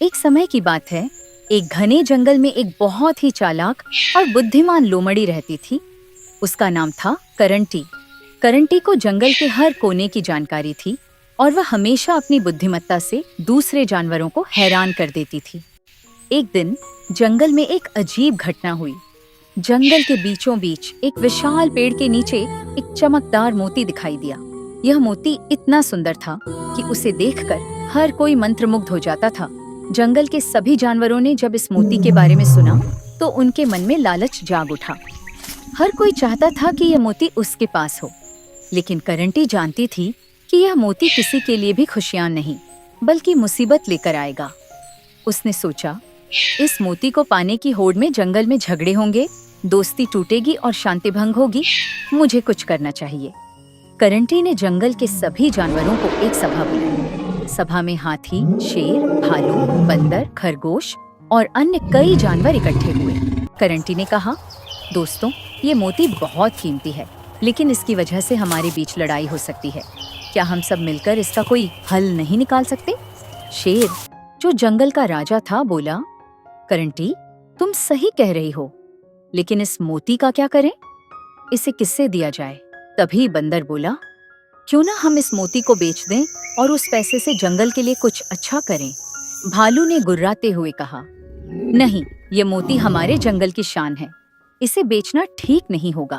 एक समय की बात है। एक घने जंगल में एक बहुत ही चालाक और बुद्धिमान लोमड़ी रहती थी। उसका नाम था करंटी। करंटी को जंगल के हर कोने की जानकारी थी और वह हमेशा अपनी बुद्धिमत्ता से दूसरे जानवरों को हैरान कर देती थी। एक दिन जंगल में एक अजीब घटना हुई। जंगल के बीचों बीच एक विशाल पेड़ के नीचे एक चमकदार मोती दिखाई दिया। यह मोती इतना सुंदर था कि उसे देखकर हर कोई मंत्रमुग्ध हो जाता था। जंगल के सभी जानवरों ने जब इस मोती के बारे में सुना तो उनके मन में लालच जाग उठा। हर कोई चाहता था कि यह मोती उसके पास हो, लेकिन करंटी जानती थी कि यह मोती किसी के लिए भी खुशियां नहीं बल्कि मुसीबत लेकर आएगा। उसने सोचा, इस मोती को पाने की होड़ में जंगल में झगड़े होंगे, दोस्ती टूटेगी और शांति भंग होगी। मुझे कुछ करना चाहिए। करंटी ने जंगल के सभी जानवरों को एक सभा बुलाई। सभा में हाथी, शेर, भालू, बंदर, खरगोश और अन्य कई जानवर इकट्ठे हुए। करंटी ने कहा, दोस्तों, ये मोती बहुत कीमती है, लेकिन इसकी वजह से हमारे बीच लड़ाई हो सकती है। क्या हम सब मिलकर इसका कोई हल नहीं निकाल सकते? शेर, जो जंगल का राजा था, बोला, करंटी, तुम सही कह रही हो, लेकिन इस मोती का क्या करें? इसे किससे दिया जाए? तभी बंदर बोला, क्यों ना हम इस मोती को बेच दें और उस पैसे से जंगल के लिए कुछ अच्छा करें। भालू ने गुर्राते हुए कहा, नहीं, ये मोती हमारे जंगल की शान है, इसे बेचना ठीक नहीं होगा।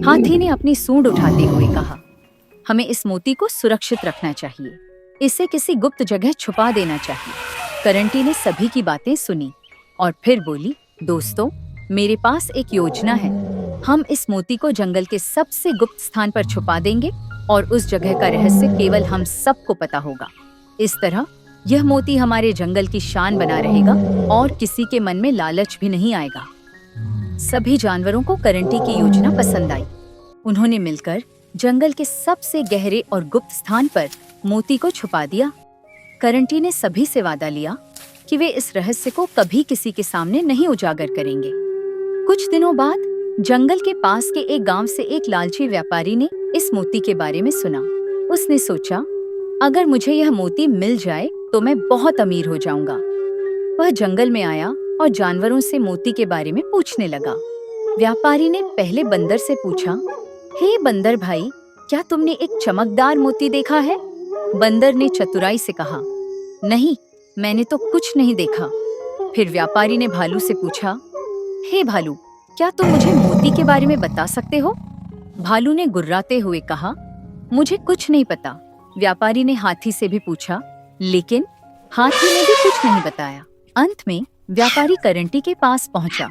हाथी ने अपनी सूंड उठाते हुए कहा, हमें इस मोती को सुरक्षित रखना चाहिए, इसे किसी गुप्त जगह छुपा देना चाहिए। करंटी ने सभी की बातें सुनी और फिर बोली, दोस्तों, मेरे पास एक योजना है। हम इस मोती को जंगल के सबसे गुप्त स्थान पर छुपा देंगे और उस जगह का रहस्य केवल हम सबको पता होगा। इस तरह यह मोती हमारे जंगल की शान बना रहेगा और किसी के मन में लालच भी नहीं आएगा। सभी जानवरों को करंटी की योजना पसंद आई। उन्होंने मिलकर जंगल के सबसे गहरे और गुप्त स्थान पर मोती को छुपा दिया। करंटी ने सभी से वादा लिया कि वे इस रहस्य को कभी किसी के सामने नहीं उजागर करेंगे। कुछ दिनों बाद जंगल के पास के एक गांव से एक लालची व्यापारी ने इस मोती के बारे में सुना। उसने सोचा, अगर मुझे यह मोती मिल जाए तो मैं बहुत अमीर हो जाऊंगा। वह जंगल में आया और जानवरों से मोती के बारे में पूछने लगा। व्यापारी ने पहले बंदर से पूछा, हे बंदर भाई, क्या तुमने एक चमकदार मोती देखा है? बंदर ने चतुराई से कहा, नहीं, मैंने तो कुछ नहीं देखा। फिर व्यापारी ने भालू से पूछा, हे भालू, क्या तुम मुझे मोती के बारे में बता सकते हो? भालू ने गुर्राते हुए कहा, मुझे कुछ नहीं पता। व्यापारी ने हाथी से भी पूछा, लेकिन हाथी ने भी कुछ नहीं बताया। अंत में व्यापारी करंटी के पास पहुंचा।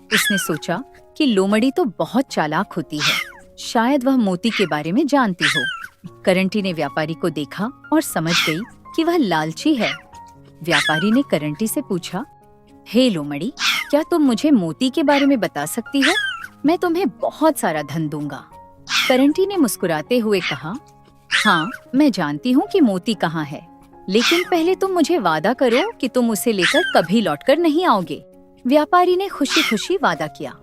उसने सोचा कि लोमड़ी तो बहुत चालाक होती है, शायद वह मोती के बारे में जानती हो। करंटी ने व्यापारी को देखा और समझ गई कि वह लालची है। व्यापारी ने करंटी से पूछा, हे लोमड़ी, क्या तुम मुझे मोती के बारे में बता सकती हो? मैं तुम्हें बहुत सारा धन दूंगा। करंटी ने मुस्कुराते हुए कहा, हाँ, मैं जानती हूँ कि मोती कहाँ है, लेकिन पहले तुम मुझे वादा करो कि तुम उसे लेकर कभी लौटकर नहीं आओगे। व्यापारी ने खुशी खुशी वादा किया।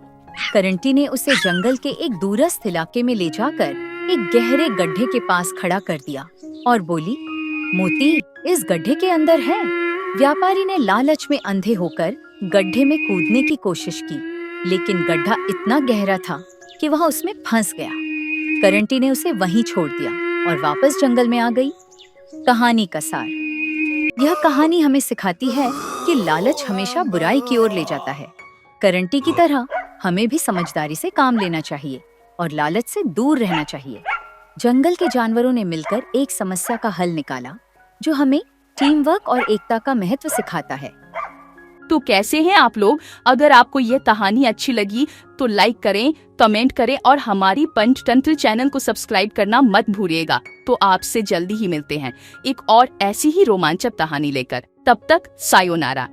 करंटी ने उसे जंगल के एक दूरस्थ इलाके में ले जाकर एक गहरे गड्ढे के पास खड़ा कर दिया और बोली, मोती इस गड्ढे के अंदर है। व्यापारी ने लालच में अंधे होकर गड्ढे में कूदने की कोशिश की, लेकिन गड्ढा इतना गहरा था कि वह उसमें फंस गया। करंटी ने उसे वहीं छोड़ दिया और वापस जंगल में आ गई। कहानी का सार। यह कहानी हमें सिखाती है कि लालच हमेशा बुराई की ओर ले जाता है। करंटी की तरह हमें भी समझदारी से काम लेना चाहिए और लालच से दूर रहना चाहिए। जंगल के जानवरों ने मिलकर एक समस्या का हल निकाला, जो हमें टीम वर्क और एकता का महत्व सिखाता है। तो कैसे हैं आप लोग? अगर आपको ये कहानी अच्छी लगी तो लाइक करें, कमेंट करें और हमारी पंचतंत्र चैनल को सब्सक्राइब करना मत भूलिएगा। तो आपसे जल्दी ही मिलते हैं एक और ऐसी ही रोमांचक कहानी लेकर। तब तक सायोनारा।